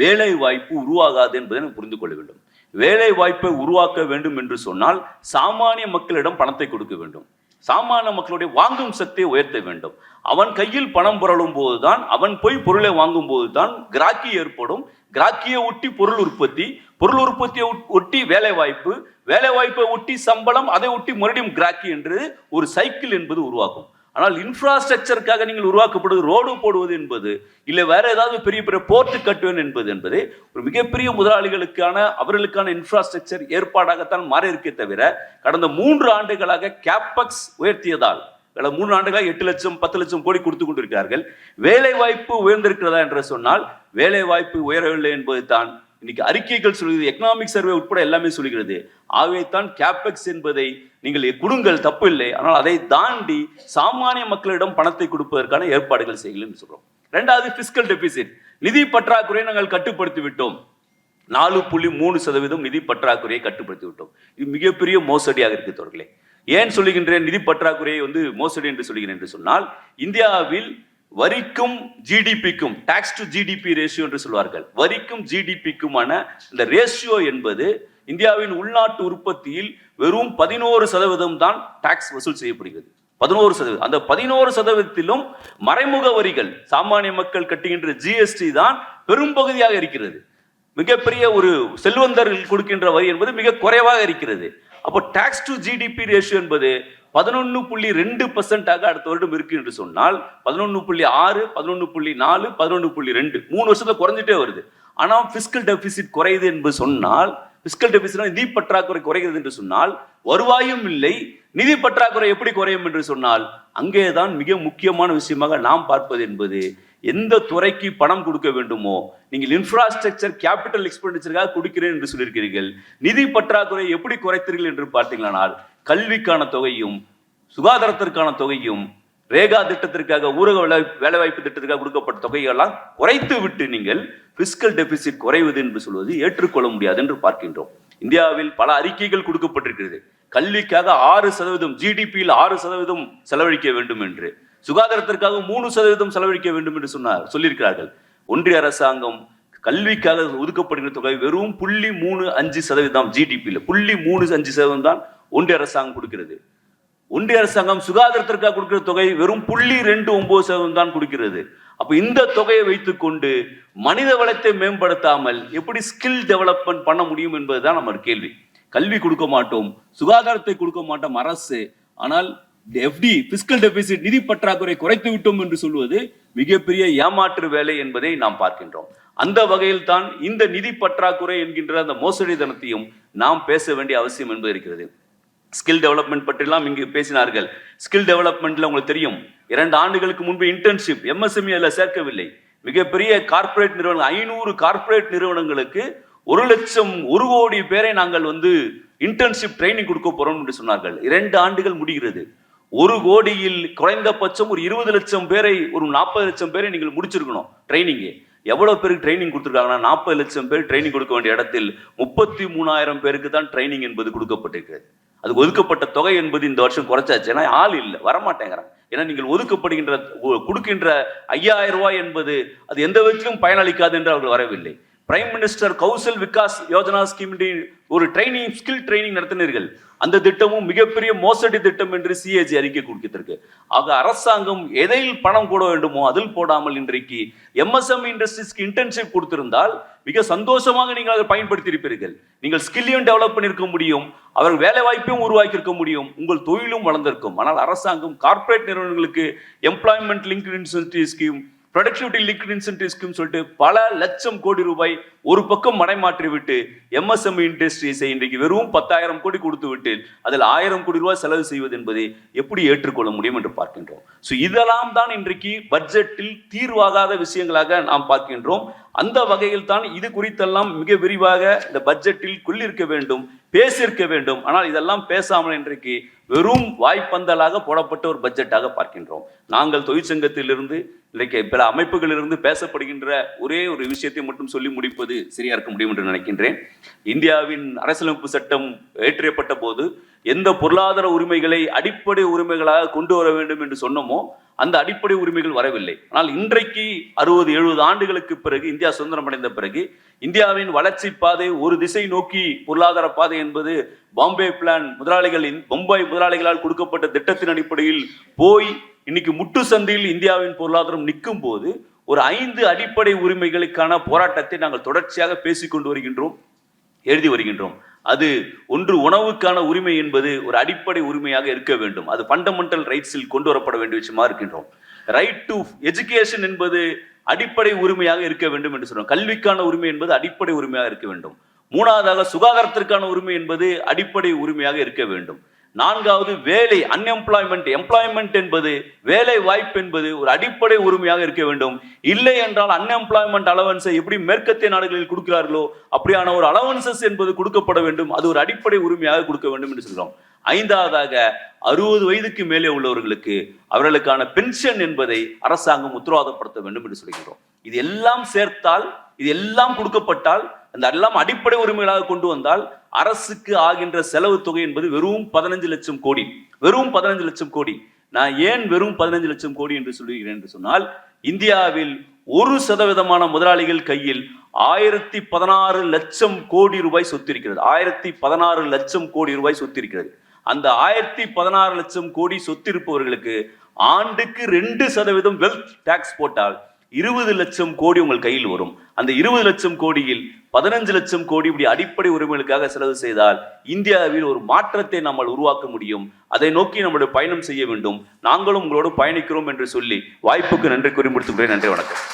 வேலை வாய்ப்பு உருவாகாது என்பதை நாம் புரிந்து கொள்ள வேண்டும். வேலை வாய்ப்பை உருவாக்க வேண்டும் என்று சொன்னால் சாமானிய மக்களிடம் பணத்தை கொடுக்க வேண்டும். சாமானிய மக்களுடைய வாங்கும் சக்தியை உயர்த்த வேண்டும். அவன் கையில் பணம் புரளும் போதுதான், அவன் போய் பொருளை வாங்கும் போதுதான் கிராக்கி ஏற்படும். கிராக்கியை ஒட்டி பொருள் உற்பத்தி, பொருள் உற்பத்தியை ஒட்டி வேலை வாய்ப்பு, வேலை வாய்ப்பை ஒட்டி சம்பளம், அதை ஒட்டி மறுபடியும் கிராக்கி என்று ஒரு சைக்கிள் என்பது உருவாகும். ஆனால் இன்ஃப்ராஸ்ட்ரக்சருக்காக நீங்கள் உருவாக்கப்படுவது ரோடு போடுவது என்பது, இல்லை வேற ஏதாவது பெரிய பெரிய போர்ட்டு கட்டுவேன் என்பது ஒரு மிகப்பெரிய முதலாளிகளுக்கான அவர்களுக்கான இன்ஃப்ராஸ்ட்ரக்சர் ஏற்பாடாகத்தான் மாறி இருக்கே தவிர, கடந்த 3 ஆண்டுகளாக கேப்பெக்ஸ் உயர்த்தியதால் 3 ஆண்டுகளாக 8 லட்சம் 10 லட்சம் கோடி கொடுத்து கொண்டிருக்கிறார்கள். வேலை வாய்ப்பு உயர்ந்திருக்கிறதா என்று சொன்னால் வேலை வாய்ப்பு உயரவில்லை என்பது தான் இன்னைக்கு அறிக்கைகள் சொல்கிறது. எக்கனாமிக் சர்வே உட்பட எல்லாமே சொல்கிறது. ஆகவே தான் கேப்பெக்ஸ் என்பதை நீங்கள் கொடுங்கள், தப்பு இல்லை, ஆனால் அதை தாண்டி சாமானிய மக்களிடம் பணத்தை கொடுப்பதற்கான ஏற்பாடுகள் செய்யலாம் சொல்றோம். 2வது பிஸ்கல் டெபிசிட், நிதி பற்றாக்குறையை நாங்கள் கட்டுப்படுத்தி விட்டோம். 4.3% நிதி பற்றாக்குறையை கட்டுப்படுத்தி விட்டோம். இது மிகப்பெரிய மோசடியாக இருக்கு தோழர்களே. ஏன் சொல்லுகின்றேன் நிதி பற்றாக்குறையை மோசடி என்று சொல்லுகிறேன் என்று சொன்னால், இந்தியாவில் வரிக்கும் ஜிடிபிக்கும், டாக்ஸ் டு ஜிடிபி ரேஷியோ என்று சொல்வார்கள், வரிக்கும் ஜிடிபிக்குமான இந்த ரேஷியோ என்பது இந்தியாவின் உள்நாட்டு உற்பத்தியில் வெறும் 11% தான் டாக்ஸ் வசூல் செய்யப்படுகிறது. 11%. அந்த 11%லும் மறைமுக வரிகள், சாமானிய மக்கள் கட்டுகின்ற ஜிஎஸ்டி தான் பெரும்பகுதியாக இருக்கிறது. மிகப்பெரிய ஒரு செல்வந்தர்கள் கொடுக்கின்ற வரி என்பது மிக குறைவாக இருக்கிறது. அப்போ டாக்ஸ் டு ஜிடிபி ரேஷியோ என்பது 11.2% அடுத்த வருடம் இருக்கு என்று சொன்னால் 11.6, 11.4, 11.2 3 வருஷத்துல குறைஞ்சிட்டே வருது. ஆனா பிஸ்கல் டெபிசிட் குறையுது என்று சொன்னால், பிஸ்கல் டெபிசிட் நிதி பற்றாக்குறை குறைகிறது என்று சொன்னால் வருவாயும் இல்லை, நிதி பற்றாக்குறை எப்படி குறையும் என்று சொன்னால் அங்கேதான் மிக முக்கியமான விஷயமாக நாம் பார்ப்பது என்பது, எந்த துறைக்கு பணம் கொடுக்க வேண்டுமோ, நீங்கள் இன்ஃப்ராஸ்ட்ரக்சர் கேபிட்டல் எக்ஸ்பெண்டிச்சருக்காக கொடுக்கிறேன் என்று சொல்லியிருக்கிறீர்கள், நிதி பற்றாக்குறை எப்படி குறைத்தீர்கள் என்று பார்த்தீங்களானால் கல்விக்கான தொகையும் சுகாதாரத்திற்கான தொகையும் ரேகா திட்டத்திற்காக ஊரக வேலைவாய்ப்பு திட்டத்திற்காக கொடுக்கப்பட்ட தொகையெல்லாம் குறைத்து விட்டு நீங்கள் பிஸ்கல் டெபிசிட் குறைவது என்று சொல்வது ஏற்றுக்கொள்ள முடியாது என்று பார்க்கின்றோம். இந்தியாவில் பல அறிக்கைகள் கொடுக்கப்பட்டிருக்கிறது. கல்விக்காக 6%, ஜிடிபியில் 6% செலவழிக்க வேண்டும் என்று, சுகாதாரத்திற்காக 3% செலவழிக்க வேண்டும் என்று சொல்லியிருக்கிறார்கள். ஒன்றிய அரசாங்கம் கல்விக்காக ஒதுக்கப்படுகிற தொகை வெறும் 0.35% ஜிடிபியில் 0.35% தான் ஒன்றிய அரசாங்கம் கொடுக்கிறது. ஒன்றிய அரசாங்கம் சுகாதாரத்திற்காக கொடுக்கிற தொகை வெறும் 0.29% தான் கொடுக்கிறது. அப்ப இந்த தொகையை வைத்துக் கொண்டு மனித வளத்தை மேம்படுத்தாமல் எப்படி ஸ்கில் டெவலப்மெண்ட் பண்ண முடியும் என்பதுதான் நம்ம கேள்வி. கல்வி கொடுக்க மாட்டோம், சுகாதாரத்தை கொடுக்க மாட்டோம் அரசு, ஆனால் எஃப்டி பிஸ்கல் டெபிசிட் நிதி பற்றாக்குறை குறைத்து விட்டோம் என்று சொல்வது மிகப்பெரிய ஏமாற்று வேலை என்பதை நாம் பார்க்கின்றோம். அந்த வகையில் தான் இந்த நிதி பற்றாக்குறை என்கின்ற அந்த மோசடி தனத்தையும் நாம் பேச வேண்டிய அவசியம் என்பது இருக்கிறது. ஸ்கில் டெவலப்மெண்ட் பற்றிலாம் இங்கு பேசினார்கள். ஸ்கில் டெவலப்மெண்ட்ல உங்களுக்கு தெரியும், 2 ஆண்டுகளுக்கு முன்பு இன்டர்ன்ஷிப் எம்எஸ்எம்இ அதில் சேர்க்கவில்லை. மிகப்பெரிய கார்பரேட் நிறுவனங்கள் 500 கார்பரேட் நிறுவனங்களுக்கு 1 லட்சம் 1 கோடி பேரை நாங்கள் இன்டர்ன்ஷிப் ட்ரைனிங் கொடுக்க போறோம் என்று சொன்னார்கள். 2 ஆண்டுகள் முடிகிறது. 1 கோடியில் குறைந்தபட்சம் ஒரு 20 லட்சம் பேரை, ஒரு 40 லட்சம் பேரை நீங்கள் முடிச்சிருக்கணும் ட்ரைனிங். எவ்வளவு பேருக்கு ட்ரைனிங் கொடுத்துருக்காங்கன்னா 40 லட்சம் பேர் ட்ரைனிங் கொடுக்க வேண்டிய இடத்தில் 33,000 பேருக்கு தான் ட்ரைனிங் என்பது கொடுக்கப்பட்டிருக்கிறது. அதுக்கு ஒதுக்கப்பட்ட தொகை என்பது இந்த வருஷம் குறைச்சாச்சு. ஏன்னா ஆள் இல்லை, வரமாட்டேங்கிறாங்க. ஏன்னா நீங்கள் ஒதுக்கப்படுகின்ற கொடுக்கின்ற 5,000 ரூபாய் என்பது அது எந்த விதத்திலும் பயனளிக்காது என்று அவர்கள் வரவில்லை. Prime minister Kaushal Vikas Yojana scheme ஒரு ட்ரைனிங், ஸ்கில் ட்ரைனிங் நடத்தினீர்கள். அந்த திட்டமும் மிகப்பெரிய மோசடி திட்டம் என்று சிஏஜி அறிக்கை கொடுத்திருக்கு. ஆக அரசாங்கம் எதில் பணம் போட வேண்டுமோ அதில் போடாமல் இன்றைக்கு எம்எஸ்எம்இ இண்டஸ்ட்ரீஸ்க்கு இன்டர்ன்ஷிப் கொடுத்திருந்தால் மிக சந்தோஷமாக நீங்கள் அதை பயன்படுத்தி இருப்பீர்கள். நீங்கள் ஸ்கில்லையும் டெவலப் பண்ணிருக்க முடியும், அவர்கள் வேலை வாய்ப்பையும் உருவாக்கி இருக்க முடியும், உங்கள் தொழிலும் வளர்ந்திருக்கும். ஆனால் அரசாங்கம் கார்பரேட் நிறுவனங்களுக்கு employment linked incentive scheme, productivity linked incentive scheme சொல்லிட்டு பல லட்சம் கோடி ரூபாய் ஒரு பக்கம் மடைமாற்றி விட்டு எம்எஸ்எம்இ இண்டஸ்ட்ரீஸை இன்றைக்கு வெறும் 10,000 கோடி கொடுத்து விட்டு அதில் 1000 கோடி ரூபாய் செலவு செய்வது என்பதை எப்படி ஏற்றுக்கொள்ள முடியும் என்று பார்க்கின்றோம். ஸோ இதெல்லாம் தான் இன்றைக்கு பட்ஜெட்டில் தீர்வாகாத விஷயங்களாக நாம் பார்க்கின்றோம். அந்த வகையில் தான் இது குறித்தெல்லாம் மிக விரிவாக இந்த பட்ஜெட்டில் கொள்ளிருக்க வேண்டும், பேசியிருக்க வேண்டும். ஆனால் இதெல்லாம் பேசாமல் இன்றைக்கு வெறும் வாய்ப்பந்தலாக போடப்பட்ட ஒரு பட்ஜெட்டாக பார்க்கின்றோம். நாங்கள் தொழிற்சங்கத்திலிருந்து இன்றைக்கு பல அமைப்புகளிலிருந்து பேசப்படுகின்ற ஒரே ஒரு விஷயத்தை மட்டும் சொல்லி முடிப்பது, சொல்வது சரியா இருக்க முடியும் என்று நினைக்கின்றேன். இந்தியாவின் அரசியலமைப்பு சட்டம் ஏற்றப்பட்ட போது எந்த பொருளாதார உரிமைகளை அடிப்படை உரிமைகளாக கொண்டு வர வேண்டும் என்று சொன்னோமோ அந்த அடிப்படை உரிமைகள் வரவில்லை. ஆனால் இன்றைக்கு 60-70 ஆண்டுகளுக்கு பிறகு, இந்தியா சுதந்திரம் அடைந்த பிறகு, இந்தியாவின் வளர்ச்சி பாதை ஒரு திசை நோக்கி பொருளாதார பாதை என்பது பாம்பே பிளான் பம்பாய் முதலாளிகளால் கொடுக்கப்பட்ட திட்டத்தின் அடிப்படையில் போய் இன்னைக்கு முட்டு சந்தையில் இந்தியாவின் பொருளாதாரம் நிற்கும் போது ஒரு 5 அடிப்படை உரிமைகளுக்கான போராட்டத்தை நாங்கள் தொடர்ச்சியாக பேசிக்கொண்டு வருகின்றோம், எழுதி வருகின்றோம். அது ஒன்று, உணவுக்கான உரிமை என்பது ஒரு அடிப்படை உரிமையாக இருக்க வேண்டும். அது ஃபண்டமெண்டல் ரைட்ஸில் கொண்டு வரப்பட வேண்டிய விஷயமா இருக்கின்றோம். ரைட் டு எஜுகேஷன் என்பது அடிப்படை உரிமையாக இருக்க வேண்டும் என்று சொல்றோம். கல்விக்கான உரிமை என்பது அடிப்படை உரிமையாக இருக்க வேண்டும். மூணாவதாக சுகாதாரத்திற்கான உரிமை என்பது அடிப்படை உரிமையாக இருக்க வேண்டும். நான்காவது வேலை, எம்ப்ளாய்மெண்ட் என்பது, வேலை வாய்ப்பு என்பது ஒரு அடிப்படை உரிமையாக இருக்க வேண்டும். இல்லை என்றால் அன்எம்ப்ளாய்மெண்ட் அலவன்ஸை எப்படி மேற்கத்திய நாடுகளில் கொடுக்கிறார்களோ அப்படியான ஒரு அலவன்சஸ் என்பது கொடுக்கப்பட வேண்டும். அது ஒரு அடிப்படை உரிமையாக கொடுக்க வேண்டும் என்று சொல்கிறோம். ஐந்தாவதாக 60 வயதுக்கு மேலே உள்ளவர்களுக்கு அவர்களுக்கான பென்ஷன் என்பதை அரசாங்கம் உத்தரவாதப்படுத்த வேண்டும் என்று சொல்கிறோம். இது எல்லாம் சேர்த்தால், இது எல்லாம் கொடுக்கப்பட்டால், அந்த எல்லாம் அடிப்படை உரிமைகளாக கொண்டு வந்தால் அரசுக்கு ஆகின்ற செலவு தொகை என்பது வெறும் 15 லட்சம் கோடி. வெறும் 15 லட்சம் கோடி. நான் ஏன் வெறும் 15 லட்சம் கோடி என்று சொல்லுகிறேன் என்று சொன்னால், இந்தியாவில் 1% முதலாளிகள் கையில் 1016 லட்சம் கோடி ரூபாய் சொத்து இருக்கிறது. 1016 லட்சம் கோடி ரூபாய் சொத்து இருக்கிறது. அந்த 1016 லட்சம் கோடி சொத்து இருப்பவர்களுக்கு ஆண்டுக்கு 2% வெல்த் டாக்ஸ் போட்டால் 20 லட்சம் கோடி உங்கள் கையில் வரும். அந்த 20 லட்சம் கோடியில் 15 லட்சம் கோடி இப்படி அடிப்படை உரிமைகளுக்காக செலவு செய்தால் இந்தியாவில் ஒரு மாற்றத்தை நம்மால் உருவாக்க முடியும். அதை நோக்கி நம்முடைய பயணம் செய்ய வேண்டும். நாங்களும் உங்களோடு பயணிக்கிறோம் என்று சொல்லி வாய்ப்புக்கு நன்றி கூறி முடித்துக்கிறேன். நன்றி, வணக்கம்.